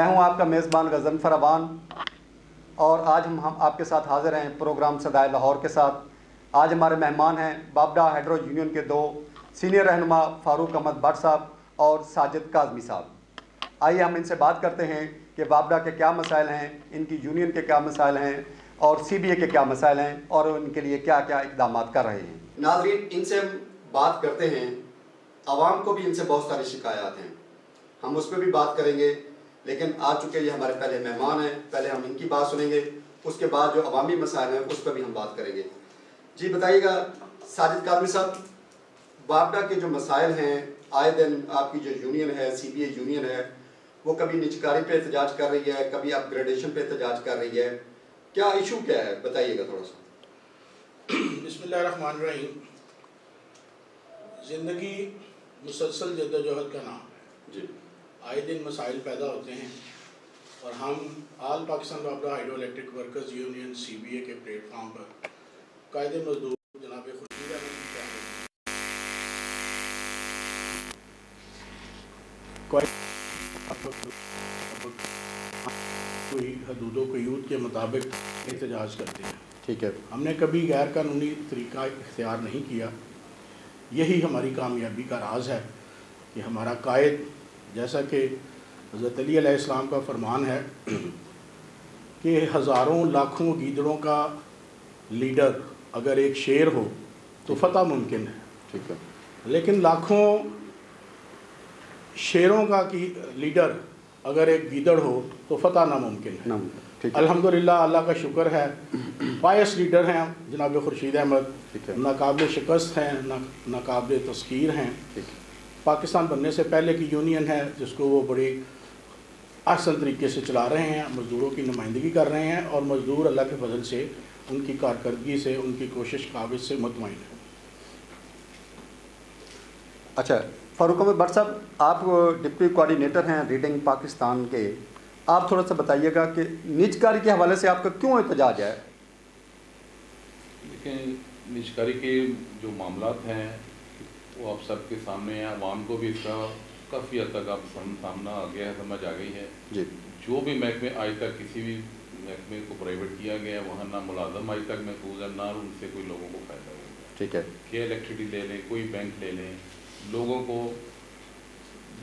میں ہوں آپ کا میزبان غضنفر اوان، اور آج ہم آپ کے ساتھ حاضر ہیں پروگرام صدائے لاہور کے ساتھ۔ آج ہمارے مہمان ہیں بابڈا ہائیڈرو یونین کے 2 سینئر رہنما فاروق احمد بٹ صاحب اور ساجد کاظمی صاحب۔ آئیے ہم ان سے بات کرتے ہیں کہ بابڈا کے کیا مسائل ہیں، ان کی یونین کے کیا مسائل ہیں، اور سی بی اے کے کیا مسائل ہیں، اور ان کے لیے کیا کیا اقدامات کر رہے ہیں۔ ناظرین، ان سے ہم بات کرتے ہیں، عوام کو بھی ان سے بہت ساری شکایات ہیں، ہم اس پہ بھی بات کریں گے، لیکن آ چکے یہ ہمارے پہلے مہمان ہیں، پہلے ہم ان کی بات سنیں گے، اس کے بعد جو عوامی مسائل ہیں اس پہ بھی ہم بات کریں گے۔ جی بتائیے گا ساجد کاظمی صاحب، بابڈا کے جو مسائل ہیں، آئے دن آپ کی جو یونین ہے، سی بی اے یونین ہے، وہ کبھی نجکاری پہ احتجاج کر رہی ہے، کبھی اپ گریڈیشن پہ احتجاج کر رہی ہے، کیا ایشو کیا ہے، بتائیے گا تھوڑا سا۔ بسم اللہ الرحمن الرحیم۔ زندگی مسلسل جدوجہد کا نام ہے جی، آئے دن مسائل پیدا ہوتے ہیں، اور ہم آل پاکستان بابڈا hydro electric workers union C B A کے پلیٹ فارم پر قائد مزدور جناب خورشید احمد کی حدود و قیود کے مطابق احتجاج کرتے ہیں۔ ٹھیک ہے، ہم نے کبھی غیر قانونی طریقہ اختیار نہیں کیا، یہی ہماری کامیابی کا راز ہے کہ ہمارا قائد، جیسا کہ حضرت علی علیہ السلام کا فرمان ہے کہ ہزاروں لاکھوں گیدڑوں کا لیڈر اگر ایک شیر ہو تو فتح ممکن ہے، ٹھیک ہے، لیکن لاکھوں شیروں کا لیڈر اگر ایک گیدڑ ہو تو فتح ناممکن ہے۔ الحمدللہ اللہ کا شکر ہے، پائس لیڈر ہیں جناب خورشید احمد، ناقابل شکست ہیں، ناقابل تذکیر ہیں۔ پاکستان بننے سے پہلے کی یونین ہے جس کو وہ بڑی احسن طریقے سے چلا رہے ہیں، مزدوروں کی نمائندگی کر رہے ہیں، اور مزدور اللہ کے فضل سے ان کی کارکردگی سے، ان کی کوشش کاوش سے مطمئن ہیں۔ اچھا فاروق احمد بٹ صاحب، آپ ڈپٹی کوآرڈینیٹر ہیں ریڈنگ پاکستان کے، آپ تھوڑا سا بتائیے گا کہ نجکاری کے حوالے سے آپ کا کیوں احتجاج ہے؟ دیکھیں، نجکاری کے جو معاملات ہیں وہ آپ سب کے سامنے ہیں، عوام کو بھی اس کا کافی حد تک اب سامنا آ گیا ہے، سمجھ آ گئی ہے۔ جی، جو بھی محکمے آج تک کسی بھی محکمے کو پرائیویٹ کیا گیا ہے، وہاں نہ ملازم آج تک محفوظ ہے، نہ ان سے کوئی لوگوں کو فائدہ ہو گیا۔ ٹھیک ہے، کہ الیکٹریسٹی لے لیں، کوئی بینک لے لیں، لوگوں کو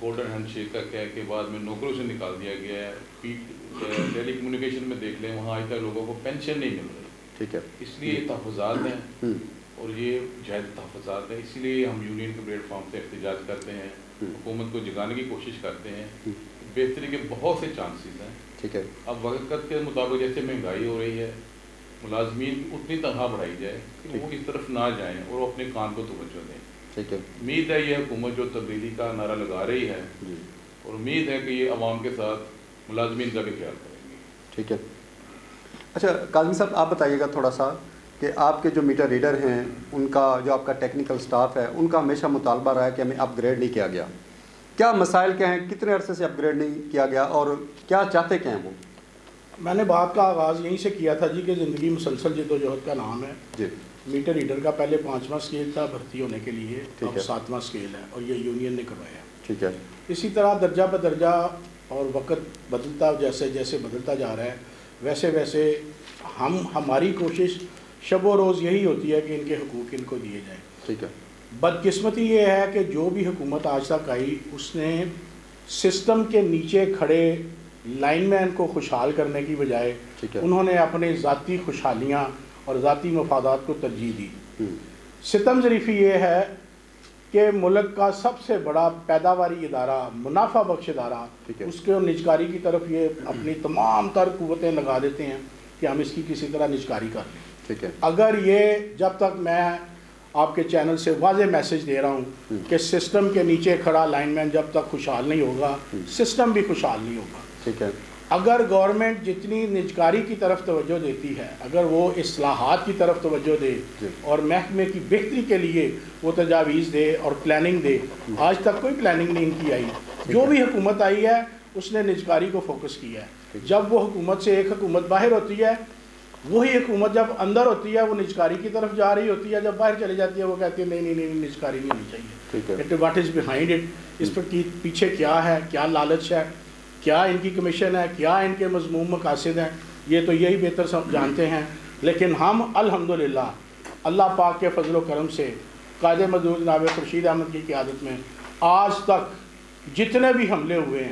گولڈن ہینڈ شیک کا کہہ کے بعد میں نوکریوں سے نکال دیا گیا ہے۔ ٹیلی کمیونیکیشن میں دیکھ لیں، وہاں آج تک لوگوں کو پینشن نہیں مل رہی۔ ٹھیک ہے، اس لیے یہ تحفظات ہیں، اور یہ جائز تحفظات ہیں، اسی لیے ہم یونین کے پلیٹ فارم سے احتجاج کرتے ہیں، حکومت کو جگانے کی کوشش کرتے ہیں۔ بہتری کے بہت سے چانسز ہیں۔ ٹھیک ہے، اب وقت کے مطابق جیسے مہنگائی ہو رہی ہے، ملازمین اتنی تنخواہ بڑھائی جائے کہ وہ اس طرف نہ جائیں اور اپنے کام کو توجہ دیں۔ ٹھیک ہے، امید ہے یہ حکومت جو تبدیلی کا نعرہ لگا رہی ہے، اور امید ہے کہ یہ عوام کے ساتھ ملازمین کا بھی خیال کریں گے۔ ٹھیک ہے، اچھا کاظمی صاحب آپ بتائیے گا تھوڑا سا کہ آپ کے جو میٹر ریڈر ہیں، ان کا جو آپ کا ٹیکنیکل سٹاف ہے، ان کا ہمیشہ مطالبہ رہا ہے کہ ہمیں اپ گریڈ نہیں کیا گیا، کیا مسائل کیا ہیں، کتنے عرصے سے اپ گریڈ نہیں کیا گیا، اور کیا چاہتے کیا ہیں وہ؟ میں نے بات کا آغاز یہیں سے کیا تھا جی کہ زندگی مسلسل جدوجہد کا نام ہے۔ جی، میٹر ریڈر کا پہلے 5واں اسکیل تھا بھرتی ہونے کے لیے، اب 7واں اسکیل ہے، اور یہ یونین نے کروایا۔ ٹھیک ہے، اسی طرح درجہ بدرجہ اور وقت بدلتا جیسے جیسے بدلتا جا رہا ہے، ویسے ویسے ہماری کوشش شب و روز یہی ہوتی ہے کہ ان کے حقوق ان کو دیے جائیں۔ ٹھیک ہے، بدقسمتی یہ ہے کہ جو بھی حکومت آج تک آئی، اس نے سسٹم کے نیچے کھڑے لائن مین کو خوشحال کرنے کی بجائے انہوں نے اپنے ذاتی خوشحالیاں اور ذاتی مفادات کو ترجیح دی۔ ستم ظریفی یہ ہے کہ ملک کا سب سے بڑا پیداواری ادارہ، منافع بخش ادارہ، اس کے نجکاری کی طرف یہ اپنی تمام تر قوتیں لگا دیتے ہیں کہ ہم اس کی کسی طرح نجکاری کر لیں۔ ٹھیک ہے، اگر یہ جب تک میں آپ کے چینل سے واضح میسج دے رہا ہوں کہ سسٹم کے نیچے کھڑا لائن مین جب تک خوشحال نہیں ہوگا، سسٹم بھی خوشحال نہیں ہوگا۔ ٹھیک ہے، اگر گورنمنٹ جتنی نجکاری کی طرف توجہ دیتی ہے، اگر وہ اصلاحات کی طرف توجہ دے اور محکمے کی بہتری کے لیے وہ تجاویز دے اور پلاننگ دے، آج تک کوئی پلاننگ نہیں کی آئی۔ جو بھی حکومت آئی ہے اس نے نجکاری کو فوکس کیا ہے۔ جب وہ حکومت سے ایک حکومت باہر ہوتی ہے، وہی حکومت جب اندر ہوتی ہے وہ نجکاری کی طرف جا رہی ہوتی ہے، جب باہر چلی جاتی ہے وہ کہتی ہے نہیں نہیں نہیں نجکاری نہیں ہونی چاہیے۔ واٹ از بیہائنڈ اٹ، اس پر پیچھے کیا ہے، کیا لالچ ہے، کیا ان کی کمیشن ہے, کیا ان کے مضمون مقاصد ہیں, یہ تو یہی بہتر جانتے ہیں. لیکن ہم الحمدللہ اللہ پاک کے فضل و کرم سے قائد مزدور جناب خورشید احمد کی قیادت میں آج تک جتنے بھی حملے ہوئے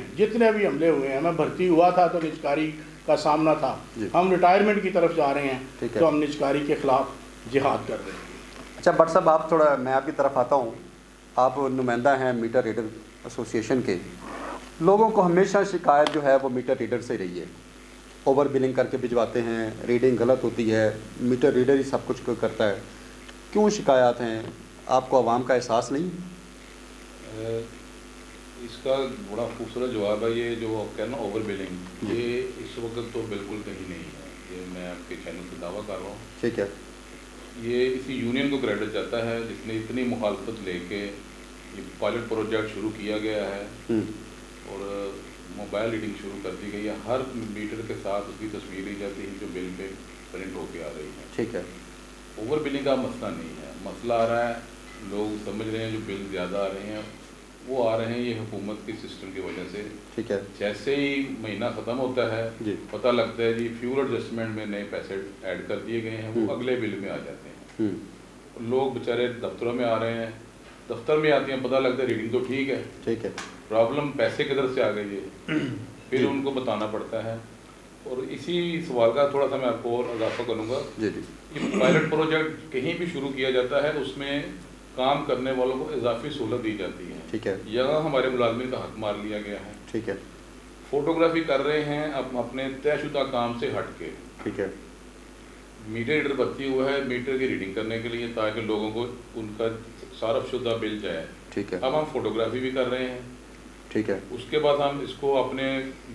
ہیں, میں بھرتی ہوا تھا تو نجکاری کا سامنا تھا, ہم ریٹائرمنٹ کی طرف جا رہے ہیں تو ہم نجکاری کے خلاف جہاد کر رہے ہیں. اچھا بٹ صاحب, آپ تھوڑا, میں آپ کی طرف آتا ہوں. آپ نمائندہ ہیں میٹر ریڈر ایسوسیشن کے. لوگوں کو ہمیشہ شکایت جو ہے وہ میٹر ریڈر سے رہی ہے, اوور بلنگ کر کے بھجواتے ہیں, ریڈنگ غلط ہوتی ہے, میٹر ریڈر ہی سب کچھ کرتا ہے. کیوں شکایات ہیں؟ آپ کو عوام کا احساس نہیں؟ اس کا بڑا خوبصورت جواب ہے. یہ جو آپ کہنا اوور بلنگ, یہ اس وقت تو بالکل کہیں نہیں ہے. یہ میں آپ کے چینل سے دعویٰ کر رہا ہوں. ٹھیک ہے. یہ اسی یونین کو کریڈٹ جاتا ہے جس نے اتنی مخالفت لے کے یہ پائلٹ پروجیکٹ شروع کیا گیا ہے اور موبائل ریڈنگ شروع کر دی گئی ہے. ہر میٹر کے ساتھ اس کی تصویر لی جاتی ہے جو بل پہ پرنٹ ہو کے آ رہی ہے. ٹھیک ہے. اوور بلنگ کا مسئلہ نہیں ہے. مسئلہ آ رہا ہے, لوگ سمجھ رہے ہیں جو بل زیادہ آ رہے ہیں وہ آ رہے ہیں یہ حکومت کے سسٹم کی وجہ سے. ٹھیک ہے. جیسے ہی مہینہ ختم ہوتا ہے پتہ لگتا ہے جی فیول ایڈجسٹمنٹ میں نئے پیسے ایڈ کر دیے گئے ہیں, وہ اگلے بل میں آ جاتے ہیں. لوگ بیچارے دفتروں میں آ رہے ہیں, دفتر میں آتے ہیں, پتہ لگتا ہے ریڈنگ تو ٹھیک ہے. ٹھیک ہے. پرابلم پیسے کدھر سے آ گئی ہے, پھر ان کو بتانا پڑتا ہے. اور اسی سوال کا تھوڑا سا میں آپ کو اور اضافہ کروں گا. یہ پائلٹ پروجیکٹ کہیں بھی شروع کیا جاتا ہے اس میں کام کرنے والوں کو اضافی سہولت دی جاتی ہے. ٹھیک ہے. یہاں ہمارے ملازمین کا حق مار لیا گیا ہے. ٹھیک ہے. فوٹوگرافی کر رہے ہیں اپنے طے شدہ کام سے ہٹ کے. ٹھیک ہے. میٹر ریڈر بھرتی ہوا ہے میٹر کی ریڈنگ کرنے کے لیے تاکہ لوگوں کو ان کا صارف شدہ بل جائے. ٹھیک ہے. اب ہم فوٹوگرافی بھی کر رہے ہیں. ٹھیک ہے. اس کے بعد ہم اس کو اپنے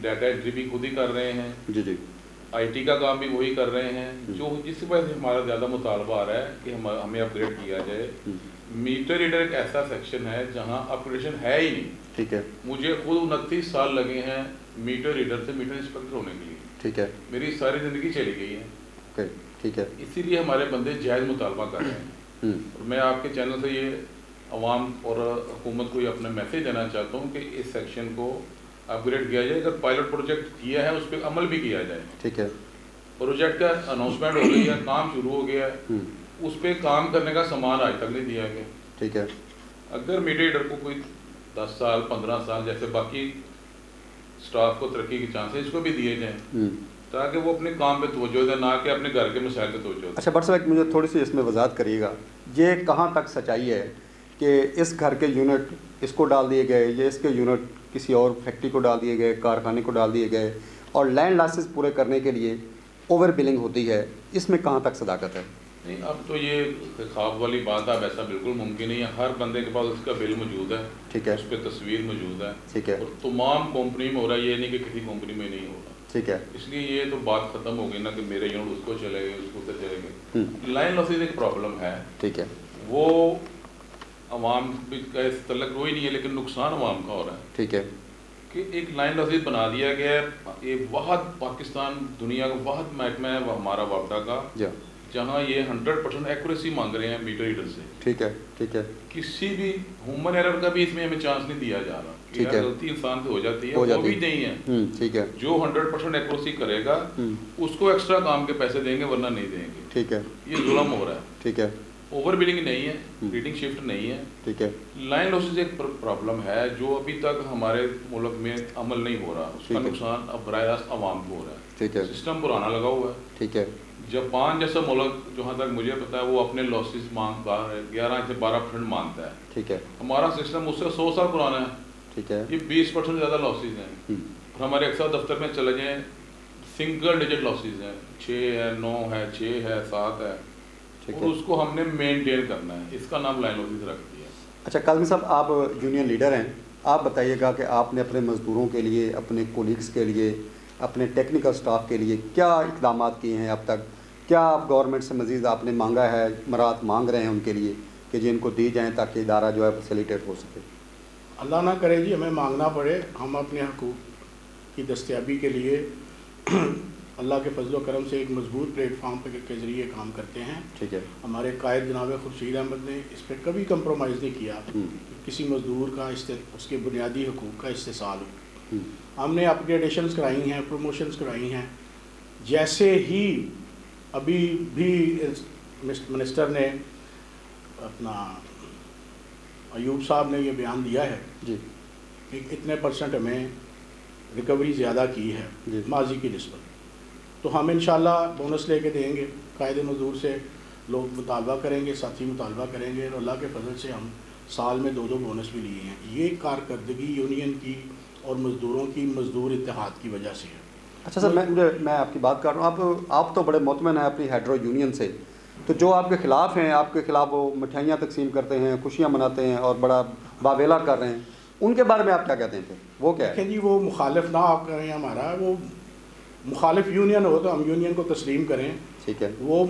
ڈیٹا انٹری بھی خود ہی کر رہے ہیں. جی جی. آئی ٹی کا کام بھی وہی کر رہے ہیں. جو جس کی وجہ سے ہمارا زیادہ مطالبہ آ رہا ہے کہ ہمیں اپ گریڈ کیا جائے. میٹر ریڈر ایک ایسا سیکشن ہے جہاں اپ گریڈیشن ہے ہی نہیں. ٹھیک ہے. مجھے خود 29 سال لگے ہیں میٹر ریڈر سے میٹر انسپیکٹر ہونے کے لیے. ٹھیک ہے. میری ساری زندگی چلی گئی ہے. ٹھیک ہے. اسی لیے ہمارے بندے جائز مطالبہ کر رہے ہیں. اور میں آپ کے چینل سے یہ عوام اور حکومت کو یہ اپنا میسیج دینا چاہتا ہوں کہ اس سیکشن کو اپ گریڈ کیا جائے. اگر پائلٹ پروجیکٹ کیا ہے اس پہ عمل بھی کیا جائے. ٹھیک ہے. پروجیکٹ کا اناؤنسمنٹ ہو گئی ہے, کام شروع ہو گیا ہے, اس پہ کام کرنے کا سامان آج تک نہیں دیا گیا. ٹھیک ہے. اگر میٹر ریڈر کو کوئی 10 سال 15 سال جیسے باقی سٹاف کو ترقی کے چانسز اس کو بھی دیے جائیں تاکہ وہ اپنے کام پہ توجہ دیں, نہ کہ اپنے گھر کے مسائل پہ توجہ دیں. اچھا بٹ صاحب مجھے تھوڑی سی اس میں وضاحت کریے گا, یہ کہاں تک سچائی ہے کہ اس گھر کے یونٹ اس کو ڈال دیے گئے, یہ اس کے یونٹ کسی اور فیکٹری کو ڈال دیے گئے, کارخانے کو ڈال دیے گئے, اور لینڈ لاسز پورے کرنے کے لیے اوور بلنگ ہوتی ہے, اس میں کہاں تک صداقت ہے؟ نہیں, اب تو یہ خواب والی بات ہے, ایسا بالکل ممکن نہیں ہے. ہر بندے کے پاس اس کا بل موجود ہے. ٹھیک ہے. اس پہ تصویر موجود ہے. ٹھیک ہے. اور تمام کمپنی میں ہو رہا ہے, یہ نہیں کہ کسی کمپنی میں نہیں ہو رہا. ٹھیک ہے. اس لیے یہ تو بات ختم ہو گئی نا کہ میرے یونٹ اس کو چلے گئے, اس کو ادھر چلے گئے. لائن لاسز ایک پرابلم ہے. ٹھیک ہے. وہ عوام کا اس تعلق وہی نہیں ہے لیکن نقصان عوام کا ہو رہا ہے. ٹھیک ہے. کہ ایک لائن لاسز بنا دیا گیا ہے. ایک واحد پاکستان دنیا کا واحد محکمہ ہے وہ ہمارا وابڈا کا, جہاں یہ 100% ایکوریسی مانگ رہے ہیں میٹر ریڈر سے. ٹھیک ہے. ٹھیک ہے. کسی بھی ہیومن ایرر کا بھی اس میں ہمیں چانس نہیں دیا جا رہا. ٹھیک ہے. غلطی انسان سے ہو جاتی ہے, وہ بھی نہیں ہے. ٹھیک ہے. جو 100% ایکوریسی کرے گا اس کو ایکسٹرا کام کے پیسے دیں گے, ورنہ نہیں دیں گے. ٹھیک ہے. یہ ظلم ہو رہا ہے. ٹھیک ہے. اوور بلنگ نہیں ہے, ریڈنگ شفٹ نہیں ہے. ٹھیک ہے. لائن لاسز ایک پرابلم ہے جو ابھی تک ہمارے ملک میں عمل نہیں ہو رہا. اس کا نقصان اب براہ راست عوام کو ہو رہا ہے. ٹھیک ہے. سسٹم پرانا لگا ہوا ہے. ٹھیک ہے. جاپان جیسا ملک جہاں تک مجھے پتا ہے وہ اپنے لاسز 11 سے 12% مانگتا ہے. ٹھیک ہے. ہمارا سسٹم اس سے 100 سال پرانا ہے. ٹھیک ہے. یہ 20% زیادہ لاسز ہیں. اور ہمارے اکثر دفتر میں چلے جائیں سنگل ڈیجٹ لاسز ہیں, 6 ہے, 9 ہے, 6 ہے, 7 ہے, اور اس کو ہم نے مینٹین کرنا ہے. اس کا نام لائن لاسز رکھ دیا. اچھا کاظمی صاحب, آپ یونین لیڈر ہیں, آپ بتائیے گا کہ آپ نے اپنے مزدوروں کے لیے, اپنے کولیگس کے لیے, اپنے ٹیکنیکل سٹاف کے لیے کیا اقدامات کیے ہیں اب تک؟ کیا آپ گورنمنٹ سے مزید آپ نے مانگا ہے, مراعات مانگ رہے ہیں ان کے لیے کہ جن کو دی جائیں تاکہ ادارہ جو ہے فیسیلیٹیٹ ہو سکے؟ اللہ نہ کرے جی ہمیں مانگنا پڑے. ہم اپنے حقوق کی دستیابی کے لیے اللہ کے فضل و کرم سے ایک مضبوط پلیٹ فارم کے ذریعے کام کرتے ہیں. ٹھیک ہے. ہمارے قائد جناب خورشید احمد نے اس پہ کبھی کمپرومائز نہیں کیا. کسی مزدور کا اس کے بنیادی حقوق کا استحصال ہو. ہم نے اپگریڈیشنز کرائی ہیں، پروموشنز کرائی ہیں. جیسے ہی ابھی بھی منسٹر نے اپنا ایوب صاحب نے یہ بیان دیا ہے جی کہ اتنے % ہمیں ریکوری زیادہ کی ہے ماضی کی نسبت، تو ہم انشاءاللہ بونس لے کے دیں گے. قائد مزدور سے لوگ مطالبہ کریں گے، ساتھی مطالبہ کریں گے، اور اللہ کے فضل سے ہم سال میں 2 بونس بھی لیے ہیں. یہ کارکردگی یونین کی اور مزدوروں کی، مزدور اتحاد کی وجہ سے ہے. اچھا سر، میں آپ کی بات کر رہا ہوں. آپ تو بڑے مطمئن ہیں اپنی ہیڈرو یونین سے، تو جو آپ کے خلاف ہیں، آپ کے خلاف وہ مٹھائیاں تقسیم کرتے ہیں، خوشیاں مناتے ہیں اور بڑا واویلا کر رہے ہیں، ان کے بارے میں آپ کیا کہتے ہیں پھر؟ وہ کیا ہے؟ جی وہ مخالف نہ آپ کریں ہمارا، وہ مخالف یونین ہو تو ہم یونین کو تسلیم کریں. ٹھیک ہے. وہ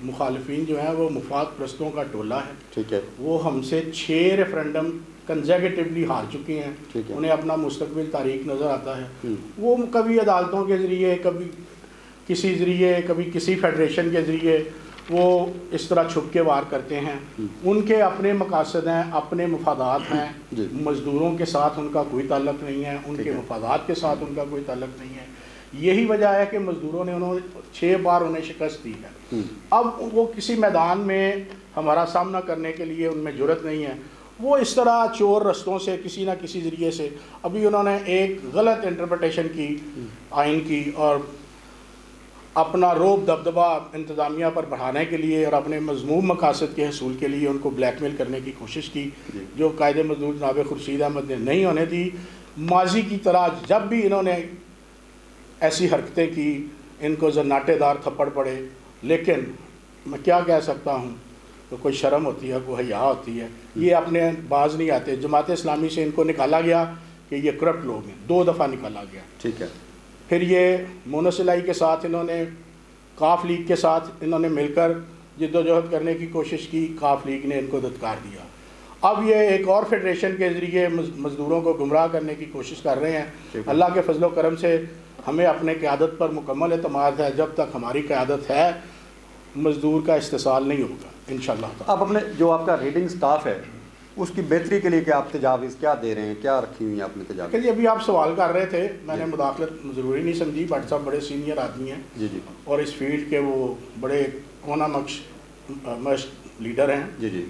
مخالفین جو ہیں وہ مفاد پرستوں کا ٹولہ ہے. ٹھیک ہے. وہ ہم سے 6 ریفرنڈم کنزیکٹیولی ہار چکے ہیں. انہیں اپنا مستقبل تاریخ نظر آتا ہے. وہ کبھی عدالتوں کے ذریعے، کبھی کسی ذریعے، کبھی کسی فیڈریشن کے ذریعے وہ اس طرح چھپ کے وار کرتے ہیں. ان کے اپنے مقاصد ہیں، اپنے مفادات ہیں. مزدوروں کے ساتھ ان کا کوئی تعلق نہیں ہے، ان کے مفادات کے ساتھ ان کا کوئی تعلق نہیں ہے. یہی وجہ ہے کہ مزدوروں نے 6 بار انہیں شکست دی ہے. اب وہ کسی میدان میں ہمارا سامنا کرنے کے لیے ان میں جرأت نہیں ہے. وہ اس طرح چور رستوں سے کسی نہ کسی ذریعے سے، ابھی انہوں نے ایک غلط انٹرپریٹیشن کی آئین کی، اور اپنا روب دبدبہ انتظامیہ پر بڑھانے کے لیے اور اپنے مذموم مقاصد کے حصول کے لیے ان کو بلیک میل کرنے کی کوشش کی، جو قائد مزدور جناب خورشید احمد نے نہیں ہونے دی. ماضی کی طرح جب بھی انہوں نے ایسی حرکتیں کی، ان کو زناٹے دار تھپڑ پڑے. لیکن میں کیا کہہ سکتا ہوں، تو کوئی شرم ہوتی ہے، کوئی حیا ہوتی ہے. یہ اپنے باز نہیں آتے. جماعت اسلامی سے ان کو نکالا گیا کہ یہ کرپٹ لوگ ہیں، 2 دفعہ نکالا گیا. ٹھیک ہے. پھر یہ مونس الائی کے ساتھ انہوں نے، کاف لیگ کے ساتھ انہوں نے مل کر جد و جہد کرنے کی کوشش کی. کاف لیگ نے ان کو دھتکار دیا. اب یہ ایک اور فیڈریشن کے ذریعے مزدوروں کو گمراہ کرنے کی کوشش کر رہے ہیں. اللہ کے فضل و کرم سے ہمیں اپنے قیادت پر مکمل اعتماد ہے. جب تک ہماری قیادت ہے مزدور کا استحصال نہیں ہوگا انشاءاللہ. آپ اپنے جو آپ کا ریڈنگ سٹاف ہے اس کی بہتری کے لیے کیا آپ تجاویز کیا دے رہے ہیں، کیا رکھی ہوئی ہیں آپ نے تجاویز؟ جی ابھی آپ سوال کر رہے تھے، میں نے مداخلت ضروری نہیں سمجھی. بٹ صاحب بڑے سینئر آدمی ہیں جی جی، اور اس فیلڈ کے وہ بڑے کونا مش لیڈر ہیں. جی جی.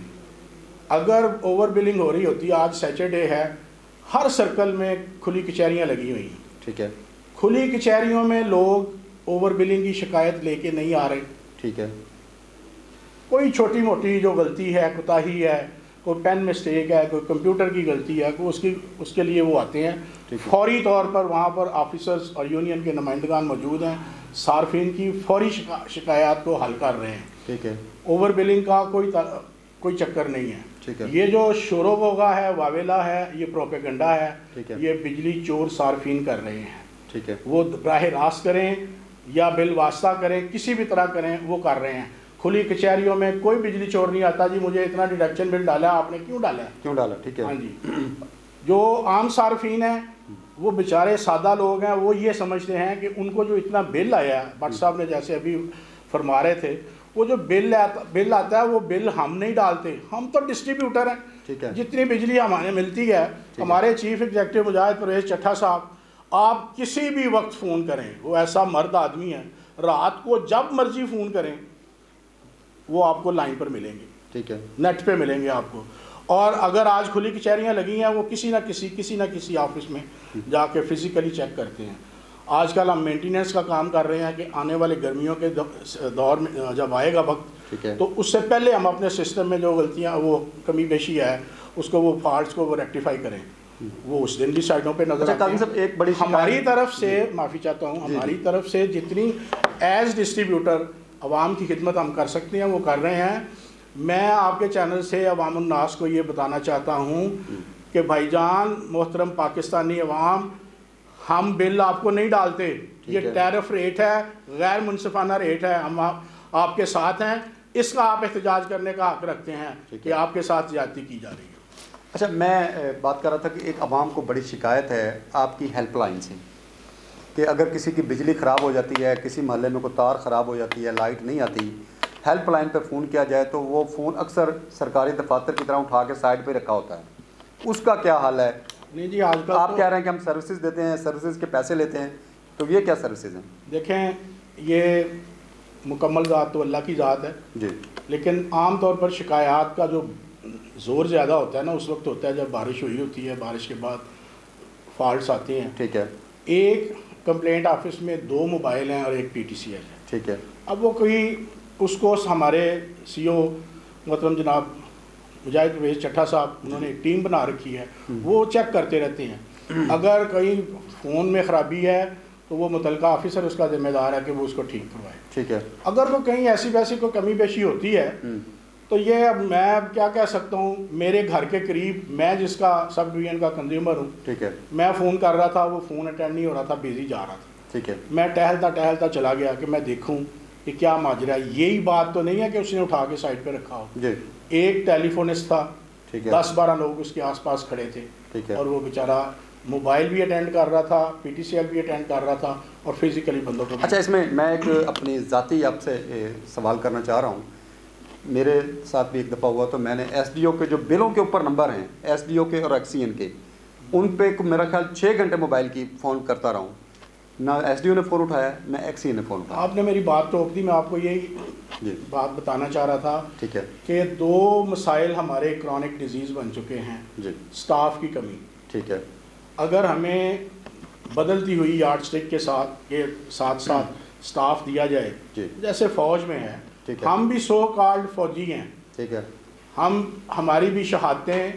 اگر اوور بلنگ ہو رہی ہوتی، آج سیچرڈے ہے، ہر سرکل میں کھلی کچہریاں لگی ہوئی ہیں. ٹھیک ہے. کھلی کچہریوں میں لوگ اوور بلنگ کی شکایت لے کے نہیں آ رہے. ٹھیک ہے. کوئی چھوٹی موٹی جو غلطی ہے، کوتاہی ہے، کوئی پین مسٹیک ہے، کوئی کمپیوٹر کی غلطی ہے، کوئی اس کے لیے وہ آتے ہیں. فوری طور پر وہاں پر آفیسرز اور یونین کے نمائندگان موجود ہیں، صارفین کی فوری شکایات کو حل کر رہے ہیں. ٹھیک ہے. اوور بلنگ کا کوئی چکر نہیں ہے. یہ جو شور و غوغا ہے، واویلا ہے، یہ پروپیگنڈا ہے. یہ بجلی چور صارفین کر رہے ہیں. ٹھیک ہے. وہ براہ راست کریں یا بل واسطہ کریں، کسی بھی طرح کریں، وہ کر رہے ہیں. کھلی کچہریوں میں کوئی بجلی چور نہیں آتا جی مجھے اتنا ڈیڈکشن بل ڈالا، آپ نے کیوں ڈالا؟ ٹھیک ہے. ہاں جی. جو عام صارفین ہیں، وہ بیچارے سادہ لوگ ہیں، وہ یہ سمجھتے ہیں کہ ان کو جو اتنا بل آیا ہے، بٹ صاحب نے جیسے ابھی فرما رہے تھے، وہ جو بل آتا ہے وہ بل ہم نہیں ڈالتے، ہم تو ڈسٹریبیوٹر ہیں. ٹھیک ہے. جتنی بجلی ہمیں ملتی ہے، ہمارے چیف ایگزیکٹو مجاہد پرویز چٹھا صاحب، آپ کسی بھی وقت فون کریں، وہ ایسا مرد آدمی ہے، رات کو جب مرضی فون کریں وہ آپ کو لائن پر ملیں گے. ٹھیک ہے. نیٹ پہ ملیں گے آپ کو. اور اگر آج کھلی کچہریاں لگی ہیں، وہ کسی نہ کسی آفس میں جا کے فزیکلی چیک کرتے ہیں. آج کل ہم مینٹیننس کا کام کر رہے ہیں کہ آنے والے گرمیوں کے دور میں جب آئے گا وقت، تو اس سے پہلے ہم اپنے سسٹم میں جو غلطیاں وہ کمی بیشی ہے اس کو، وہ فالٹس کو وہ ریکٹیفائی کریں. وہ اس دن بھی سائڈوں پہ نظر آتے ہیں. ایک بڑی ہماری طرف سے معافی چاہتا ہوں، ہماری طرف سے جتنی ایز ڈسٹریبیوٹر عوام کی خدمت ہم کر سکتے ہیں وہ کر رہے ہیں. میں آپ کے چینل سے عوام الناس کو یہ بتانا چاہتا ہوں کہ بھائی جان، محترم پاکستانی عوام، ہم بل آپ کو نہیں ڈالتے. یہ ٹیرف ریٹ ہے، غیر منصفانہ ریٹ ہے. ہم آپ کے ساتھ ہیں. اس کا آپ احتجاج کرنے کا حق رکھتے ہیں کہ آپ کے ساتھ زیادتی کی جا رہی ہے. اچھا، میں بات کر رہا تھا کہ ایک عوام کو بڑی شکایت ہے آپ کی ہیلپ لائن سے کہ اگر کسی کی بجلی خراب ہو جاتی ہے، کسی محلے میں کوئی تار خراب ہو جاتی ہے، لائٹ نہیں آتی، ہیلپ لائن پہ فون کیا جائے تو وہ فون اکثر سرکاری دفاتر کی طرح اٹھا کے سائڈ پہ رکھا ہوتا ہے. اس کا کیا حال ہے؟ نہیں جی، آج کل آپ کہہ رہے ہیں کہ ہم سروسز دیتے ہیں، سروسز کے پیسے لیتے ہیں، تو یہ کیا سروسز ہیں؟ دیکھیں، یہ مکمل ذات تو اللہ کی ذات ہے جی، لیکن عام طور پر شکایات کا جو زور زیادہ ہوتا ہے نا اس وقت ہوتا ہے جب بارش ہوئی ہوتی ہے، بارش کے بعد فالٹس آتے ہیں. ٹھیک ہے. ایک کمپلینٹ آفس میں 2 موبائل ہیں اور ایک PTCL ہے. ٹھیک ہے. اب وہ کوئی اس کو ہمارے CO محترم جناب مجاہد پرویز چٹھا صاحب، انہوں نے ایک ٹیم بنا رکھی ہے، وہ چیک کرتے رہتے ہیں. اگر کہیں فون میں خرابی ہے تو وہ متعلقہ آفیسر اس کا ذمہ دار ہے کہ وہ اس کو ٹھیک کروائے. ٹھیک ہے. اگر وہ کہیں ایسی ویسی کوئی کمی بیشی ہوتی ہے تو یہ اب میں کیا کہہ سکتا ہوں، میرے گھر کے قریب میں جس کا سب ڈویژن کا کنزیومر ہوں، ٹھیک ہے، میں فون کر رہا تھا، وہ فون اٹینڈ نہیں ہو رہا تھا، بیزی جا رہا تھا. ٹھیک ہے. میں ٹہلتا چلا گیا کہ میں دیکھوں کہ کیا ماجرا ہے. یہی بات تو نہیں ہے کہ اس نے اٹھا کے سائڈ پہ رکھا ہو. جی. ایک ٹیلی فونسٹ تھا، 10-12 لوگ اس کے آس پاس کھڑے تھے. ٹھیک ہے. اور وہ بیچارہ موبائل بھی اٹینڈ کر رہا تھا، PTCL بھی اٹینڈ کر رہا تھا اور فزیکلی بندوں کو. اچھا، اس میں ایک اپنی ذاتی آپ سے سوال کرنا چاہ رہا ہوں. میرے ساتھ بھی ایک دفعہ ہوا تو میں نے SDO کے جو بلوں کے اوپر نمبر ہیں SDO کے اور ایکسین کے، ان پہ میرا خیال 6 گھنٹے موبائل کی فون کرتا رہا ہوں، نہ SDO نے فون اٹھایا نہ ایکسین نے فون اٹھایا. آپ نے میری بات ٹوک دی. میں آپ کو یہی بات بتانا چاہ رہا تھا. ٹھیک ہے. کہ 2 مسائل ہمارے کرونک ڈیزیز بن چکے ہیں. جی. سٹاف کی کمی. ٹھیک ہے. اگر ہمیں بدلتی ہوئی یارڈ اسٹک کے ساتھ سٹاف دیا جائے، جیسے فوج میں ہے، ہم بھی سو کالڈ فوجی ہیں. ٹھیک ہے. ہماری بھی شہادتیں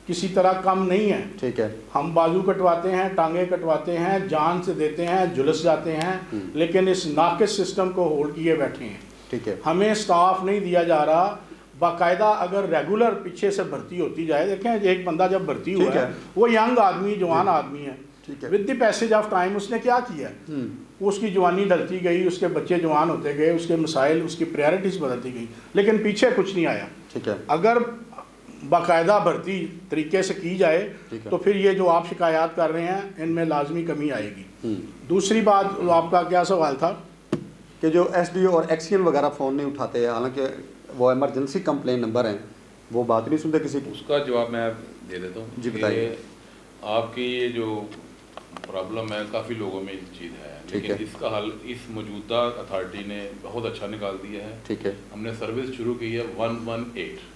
کسی طرح کم نہیں ہیں. ٹھیک ہے. ہم بازو کٹواتے ہیں، ٹانگیں کٹواتے ہیں، جان سے دیتے ہیں، جلس جاتے ہیں، لیکن اس ناقص سسٹم کو ہولڈ کیے بیٹھے ہیں. ٹھیک ہے. ہمیں سٹاف نہیں دیا جا رہا. باقاعدہ اگر ریگولر پیچھے سے بھرتی ہوتی جائے، دیکھیں ایک بندہ جب بھرتی ہوا ہے وہ ینگ آدمی، جوان آدمی ہے، with the passage of time اس نے کیا کیا ہے، اس کی جوانی ڈلتی گئی، اس کے بچے جوان ہوتے گئے، اس کے مسائل، اس کی پریارٹیز بدلتی گئی، لیکن پیچھے کچھ نہیں آیا. ٹھیک ہے. اگر باقاعدہ بھرتی طریقے سے کی جائے تو پھر یہ جو آپ شکایات کر رہے ہیں ان میں لازمی کمی آئے گی. دوسری بات، آپ کا کیا سوال تھا؟ کہ جو SDO اور ایکسین وغیرہ فون نہیں اٹھاتے، حالانکہ وہ ایمرجنسی کمپلین نمبر ہیں، وہ بات نہیں سنتے کسی کی. اس کا جواب میں دے دیتا ہوں. جی بتائیے. آپ کی یہ جو پرابلم ہے کافی لوگوں میں اس چیز ہے، لیکن اس کا حل اس موجودہ اتھارٹی نے بہت اچھا نکال دیا ہے. ٹھیک ہے. ہم نے سروس شروع کی ہے 118.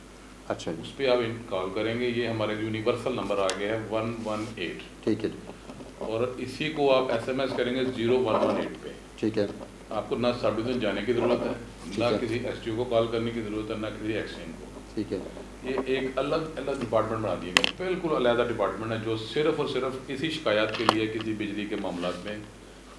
اچھا. اس پہ آپ کال کریں گے، یہ ہمارے یونیورسل نمبر آ گیا ہے 118. ٹھیک ہے. اور اسی کو آپ SMS کریں گے 0118 پہ. ٹھیک ہے. آپ کو نہ سب ڈویژن جانے کی ضرورت ہے، نہ کسی SDO کو کال کرنے کی ضرورت ہے، نہ کسی ایکسین کو. ٹھیک ہے. یہ ایک الگ ڈپارٹمنٹ بنا دیا گیا، بالکل علیحدہ ڈپارٹمنٹ ہے جو صرف اور صرف کسی شکایات کے لیے کسی بجلی کے معاملات میں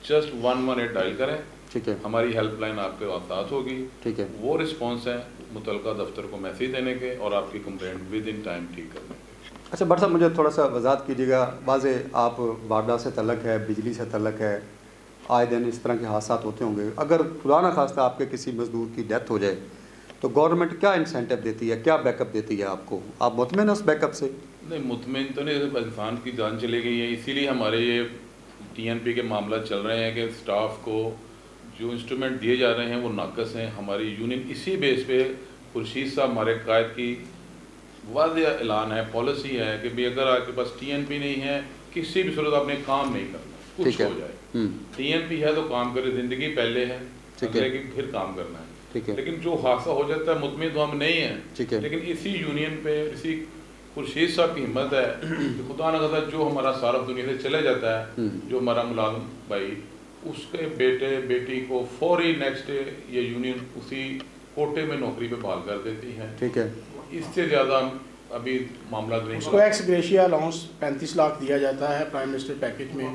جسٹ 118 ڈائل کریں. ٹھیک ہے. ہماری ہیلپ لائن آپ کے ساتھ ہوگی. ٹھیک ہے. وہ رسپانس ہیں متعلقہ دفتر کو میسیج دینے کے اور آپ کی کمپلینٹ ود ان ٹائم ٹھیک کرنے کے. اچھا بٹ صاحب، مجھے تھوڑا سا وضاحت کیجیے گا. واضح آپ وارڈا سے تعلق ہے، بجلی سے تعلق ہے، آئے دن اس طرح کے حادثات ہوتے ہوں گے. اگر خدا نہ خواستہ آپ کے کسی مزدور کی ڈیتھ ہو جائے تو گورنمنٹ کیا انسینٹو دیتی ہے، کیا بیک اپ دیتی ہے آپ کو؟ آپ مطمئن ہیں اس بیک اپ سے؟ نہیں، مطمئن تو نہیں. انسان کی جان چلے گئی ہے، اسی لیے ہمارے یہ TNP کے معاملات چل رہے ہیں کہ سٹاف کو جو انسٹرومنٹ دیے جا رہے ہیں وہ ناقص ہیں. ہماری یونین اسی بیس پہ خورشید صاحب ہمارے قائد کی واضح اعلان ہے، پالیسی ہے کہ بھی اگر آپ کے پاس TNP نہیں ہے کسی بھی صورت آپ نے کام نہیں کرنا، کچھ ہو جائے. TNP ہے تو کام کرے، زندگی پہلے ہے، پھر کام کرنا ہے. لیکن جو حادثہ ہو جاتا ہے مطمئن تو ہم نہیں ہیں، لیکن اسی یونین پہ اسی خورشید صاحب کی ہمت ہے کہ خدا نہ خدا جو ہمارا صارف دنیا سے چلے جاتا ہے، جو ہمارا ملازم بھائی، اس کے بیٹے بیٹی کو فوری نیکسٹ ڈے یہ یونین اسی کوٹے میں نوکری پہ بحال کر دیتی ہے. ٹھیک ہے. اس سے زیادہ ابھی معاملات نہیں. اس کو ایکس گریشیا الاؤنس 35 لاکھ دیا جاتا ہے پرائم منسٹر پیکیج میں،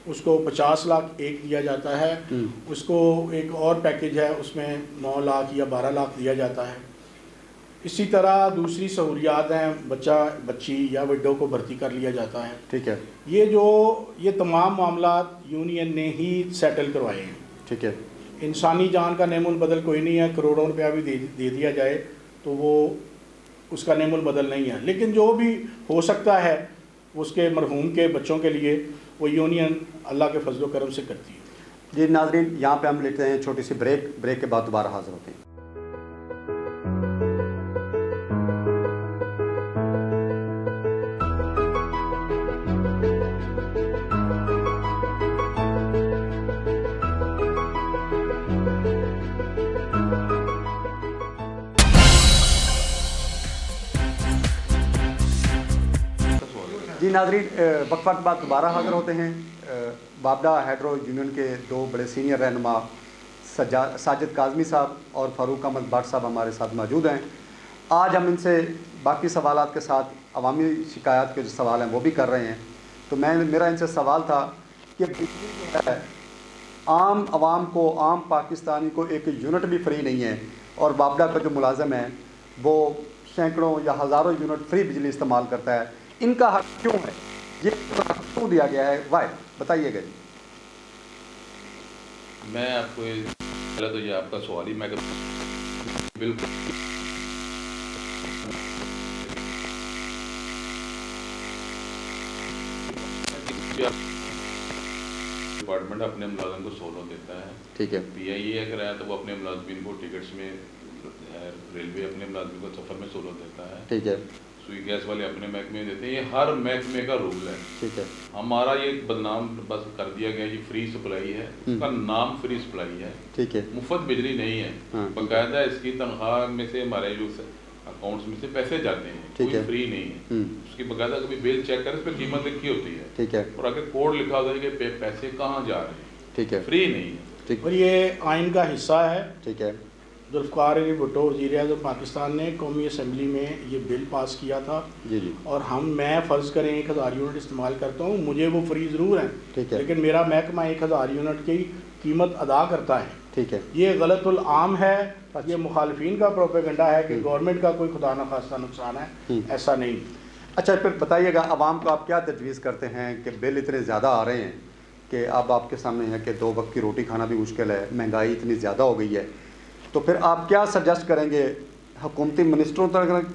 اس کو 50 لاکھ ایک دیا جاتا ہے. اس کو ایک اور پیکیج ہے اس میں 9 لاکھ یا 12 لاکھ دیا جاتا ہے. اسی طرح دوسری سہولیات ہیں، بچی یا وڈو کو بھرتی کر لیا جاتا ہے. ٹھیک ہے. یہ تمام معاملات یونین نے ہی سیٹل کروائے ہیں. ٹھیک ہے. انسانی جان کا نعم البدل کوئی نہیں ہے. کروڑوں روپیہ بھی دے دیا جائے تو وہ اس کا نعم البدل نہیں ہے، لیکن جو بھی ہو سکتا ہے اس کے مرحوم کے بچوں کے لیے وہ یونین اللہ کے فضل و کرم سے کرتی ہے. جی ناظرین، یہاں پہ ہم لیتے ہیں چھوٹی سی بریک کے بعد دوبارہ حاضر ہوتے ہیں. ناظرین، وقفہ کے بعد دوبارہ حاضر ہوتے ہیں۔ بابڈا ہیڈرو یونین کے دو بڑے سینئر رہنما ساجد کاظمی صاحب اور فاروق احمد بٹ صاحب ہمارے ساتھ موجود ہیں۔ آج ہم ان سے باقی سوالات کے ساتھ عوامی شکایات کے جو سوال ہیں وہ بھی کر رہے ہیں۔ تو میرا ان سے سوال تھا کہ بجلی جو ہے عام عوام کو، عام پاکستانی کو ایک یونٹ بھی فری نہیں ہے، اور بابڈا کا جو ملازم ہے وہ سینکڑوں یا ہزاروں یونٹ فری بجلی استعمال کرتا ہے۔ ان کا حق کیوں ہے؟ یہ حق کیوں دیا گیا ہے؟ وائی بتائیے گا جی۔ میں آپ کو پہلے تو یہ آپ کا سوال ہی میں بالکل ڈپارٹمنٹ اپنے ملازم کو سہولت دیتا ہے۔ ٹھیک ہے۔ پی آئی اے اگر ہے تو وہ اپنے ملازمین کو ٹکٹس میں، ریلوے اپنے ملازمین کو سفر میں سہولت دیتا ہے۔ ٹھیک ہے۔ سوئی گیس والے اپنے محکمے دیتے ہیں۔ یہ ہر محکمے کا رول ہے۔ ٹھیک ہے۔ ہمارا یہ بدنام بس کر دیا گیا، یہ فری سپلائی ہے، اس کا نام فری سپلائی ہے۔ ٹھیک ہے۔ مفت بجلی نہیں ہے، باقاعدہ اس کی تنخواہ میں سے ہمارے جو اکاؤنٹس میں سے پیسے جاتے ہیں، کوئی فری نہیں ہے۔ اس کی باقاعدہ کبھی بل چیک کرے، اس پہ قیمت لکھی ہوتی ہے۔ ٹھیک ہے۔ اور آگے کوڈ لکھا ہوتا ہے کہ پیسے کہاں جا رہے ہیں۔ ٹھیک ہے۔ فری نہیں ہے۔ اور یہ آئین کا حصہ ہے۔ ٹھیک ہے۔ ذوالفقار علی بھٹو وزیر اعظم پاکستان نے قومی اسمبلی میں یہ بل پاس کیا تھا۔ جی جی۔ اور میں فرض کریں 1000 یونٹ استعمال کرتا ہوں، مجھے وہ فری ضرور ہیں، ٹھیک ہے، لیکن میرا محکمہ 1000 یونٹ کی قیمت ادا کرتا ہے۔ ٹھیک ہے۔ یہ غلط العام ہے، یہ مخالفین کا پروپیگنڈا ہے کہ گورنمنٹ کا کوئی خدا نخواستہ نقصان ہے، ایسا نہیں۔ اچھا، پھر بتائیے گا عوام کو آپ کیا تجویز کرتے ہیں کہ بل اتنے زیادہ آ رہے ہیں کہ اب آپ کے سامنے ہے کہ 2 وقت کی روٹی کھانا بھی مشکل ہے، مہنگائی اتنی زیادہ ہو گئی ہے، تو پھر آپ کیا سجیسٹ کریں گے؟ حکومتی منسٹروں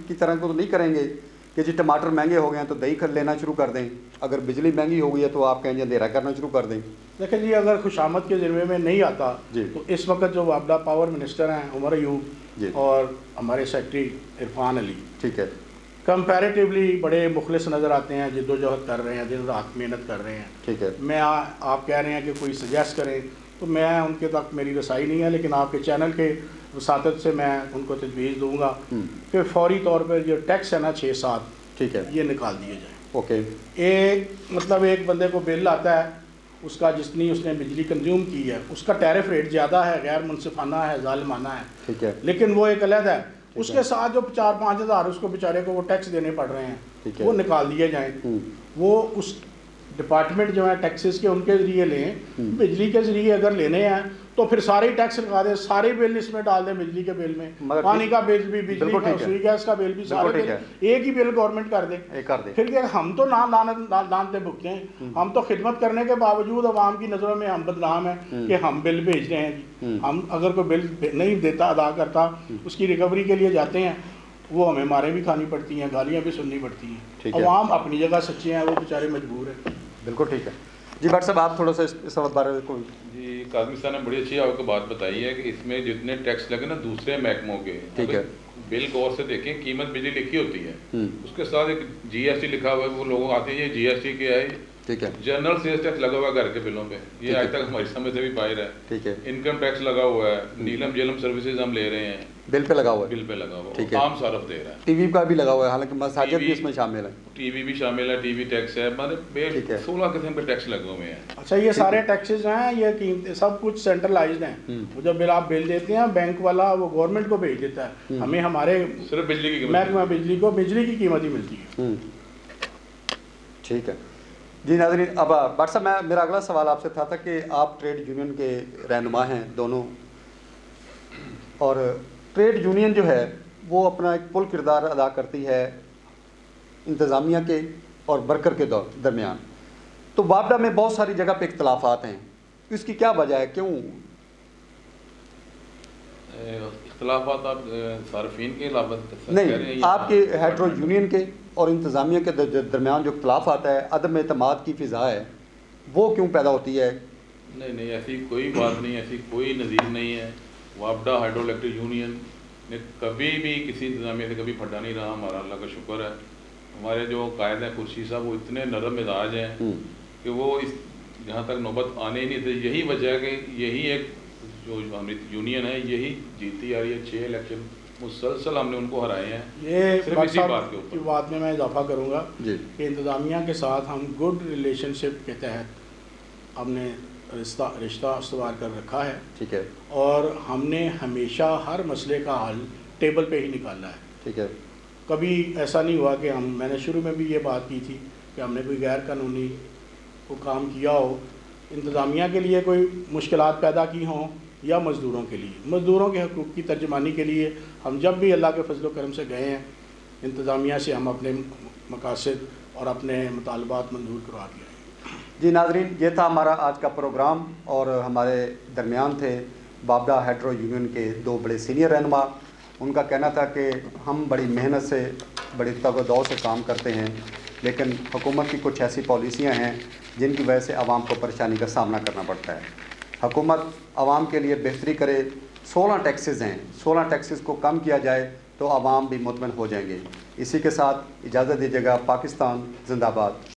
کی طرح کو تو نہیں کریں گے کہ جی ٹماٹر مہنگے ہو گئے ہیں تو دہی لینا شروع کر دیں، اگر بجلی مہنگی ہو گئی ہے تو آپ کہیں گے اندھیرا کرنا شروع کر دیں؟ دیکھیں جی، اگر خوشامد کے ذمے میں نہیں آتا تو اس وقت جو بابڈا پاور منسٹر ہیں عمر ایوب اور ہمارے سیکرٹری عرفان علی، ٹھیک ہے، کمپیریٹیولی بڑے مخلص نظر آتے ہیں، جد و جہد کر رہے ہیں، دن رات محنت کر رہے ہیں۔ ٹھیک ہے۔ میں آپ کہہ رہے ہیں کہ کوئی سجیسٹ کریں تو میں ان کے تک میری رسائی نہیں ہے، لیکن آپ کے چینل کے وساطت سے میں ان کو تجویز دوں گا کہ فوری طور پر جو ٹیکس ہے نا 6-7، ٹھیک ہے، یہ نکال دیے جائیں۔ اوکے۔ ایک بندے کو بل آتا ہے، اس کا جتنی اس نے بجلی کنزیوم کی ہے اس کا ٹیرف ریٹ زیادہ ہے، غیر منصفانہ ہے، ظالمانہ ہے، ٹھیک ہے، لیکن وہ ایک علیحدہ ہے، اس کے ساتھ جو 4-5 ہزار اس کو بیچارے کو وہ ٹیکس دینے پڑ رہے ہیں، وہ نکال دیے جائیں۔ وہ اس ڈپارٹمنٹ جو ہے ٹیکسز کے ان کے ذریعے لیں، بجلی کے ذریعے اگر لینے ہیں تو پھر سارے ٹیکس لگا دیں، سارے بل اس میں ڈال دیں، بجلی کے بل میں، پانی کا بل بھی، بجلی کا، سوئی گیس کا بل بھی، سارے بل ایک ہی بل گورنمنٹ کر دے۔ پھر کہ ہم تو دانتے بھگتے ہیں، ہم تو خدمت کرنے کے باوجود عوام کی نظروں میں ہم بدنام ہیں کہ ہم بل بھیج رہے ہیں جی۔ ہم اگر کوئی بل نہیں دیتا، ادا کرتا، اس کی ریکوری کے لیے جاتے ہیں، وہ ہمیں ماریں بھی کھانی پڑتی ہیں، گالیاں بھی سننی پڑتی ہیں۔ عوام اپنی جگہ سچے ہیں، وہ بیچارے مجبور ہیں۔ بالکل ٹھیک ہے جی۔ بٹ صاحب آپ تھوڑا سا اس بارے میں کوئی؟ جی، کاظمی صاحب نے بڑی اچھی آپ کو بات بتائی ہے کہ اس میں جتنے ٹیکس لگے نا دوسرے محکموں کے، ٹھیک ہے، بل غور سے دیکھیں، قیمت بجلی لکھی ہوتی ہے، اس کے ساتھ ایک جی ایس ٹی لکھا ہوا ہے، وہ لوگوں آتے ہیں یہ جی ایس ٹی کیا ہے، ٹھیک ہے، جنرل سیلز ٹیکس لگا ہوا ہے گھر کے بلوں پہ، یہ آج تک ہماری سمجھ سے بھی باہر ہے، ٹھیک ہے، انکم ٹیکس لگا ہوا ہے، نیلم جیلم سروسز ہم لے رہے ہیں، بل پہ لگا ہوا ہے، بل پہ لگا ہوا ہے، عام صارف دے رہا ہے، ٹی وی کا بھی لگا ہوا ہے، حالانکہ مساجد بھی اس میں شامل ہے، ٹی وی بھی شامل ہے، ٹی وی ٹیکس ہے، مطلب 16 قسم کے ٹیکس لگے ہوئے ہیں۔ اچھا، یہ سارے ٹیکسز ہیں، یہ قیمتیں سب کچھ سینٹرلائزڈ ہیں، وہ جب بل آپ بل دیتے ہیں بینک والا وہ گورنمنٹ کو بھیج دیتا ہے، ہمیں ہمارے صرف بجلی کی محکمہ بجلی کو بجلی کی قیمت ہی ملتی ہے۔ ٹھیک ہے جی ناظرین، اب بٹ صاحب میرا اگلا سوال آپ سے تھا کہ آپ ٹریڈ یونین کے رہنما ہیں دونوں، اور ٹریڈ یونین جو ہے وہ اپنا ایک پل کردار ادا کرتی ہے انتظامیہ کے اور ورکر کے درمیان، تو بابڈا میں بہت ساری جگہ پہ اختلافات ہیں، اس کی کیا وجہ ہے؟ کیوں اختلافات؟ آپ صارفین کے علاوہ نہیں، آپ کے ہیڈرو یونین کے اور انتظامیہ کے درمیان جو اختلاف آتا ہے، عدم اعتماد کی فضا ہے، وہ کیوں پیدا ہوتی ہے؟ نہیں، ایسی کوئی بات نہیں، ایسی کوئی نظیر نہیں ہے۔ بابڈا ہائیڈرو الیکٹرک یونین نے کبھی بھی کسی انتظامیہ سے کبھی پھٹا نہیں رہا، ہمارا اللہ کا شکر ہے۔ ہمارے جو قائد ہیں خورشید صاحب، وہ اتنے نرم مزاج ہیں کہ وہ اس جہاں تک نوبت آنے ہی نہیں تھے۔ یہی وجہ ہے کہ یہی ایک جو ہماری یونین ہے یہی جیتی آ رہی ہے، 6 الیکشن مسلسل ہم نے ان کو ہرائے ہیں. یہ صرف اسی بات کے اوپر کی بات میں اضافہ کروں گا جی کہ انتظامیہ کے ساتھ ہم گڈ ریلیشن شپ کے تحت ہم نے رشتہ استوار کر رکھا ہے. ٹھیک ہے. اور ہم نے ہمیشہ ہر مسئلے کا حل ٹیبل پہ ہی نکالا ہے. ٹھیک ہے. کبھی ایسا نہیں ہوا کہ میں نے شروع میں بھی یہ بات کی تھی کہ ہم نے کوئی غیر قانونی کو کام کیا ہو، انتظامیہ کے لیے کوئی مشکلات پیدا کی ہوں یا مزدوروں کے لیے. مزدوروں کے حقوق کی ترجمانی کے لیے ہم جب بھی اللہ کے فضل و کرم سے گئے ہیں انتظامیہ سے ہم اپنے مقاصد اور اپنے مطالبات منظور کروا کے آئے. جی ناظرین، یہ تھا ہمارا آج کا پروگرام اور ہمارے درمیان تھے بابڈا ہیڈرو یونین کے 2 بڑے سینئر رہنما. ان کا کہنا تھا کہ ہم بڑی محنت سے بڑی تگ و دو سے کام کرتے ہیں، لیکن حکومت کی کچھ ایسی پالیسیاں ہیں جن کی وجہ سے عوام کو پریشانی کا سامنا کرنا پڑتا ہے. حکومت عوام کے لیے بہتری کرے. 16 ٹیکسز ہیں، 16 ٹیکسز کو کم کیا جائے تو عوام بھی مطمئن ہو جائیں گے. اسی کے ساتھ اجازت دیجیے گا. پاکستان زندہ باد.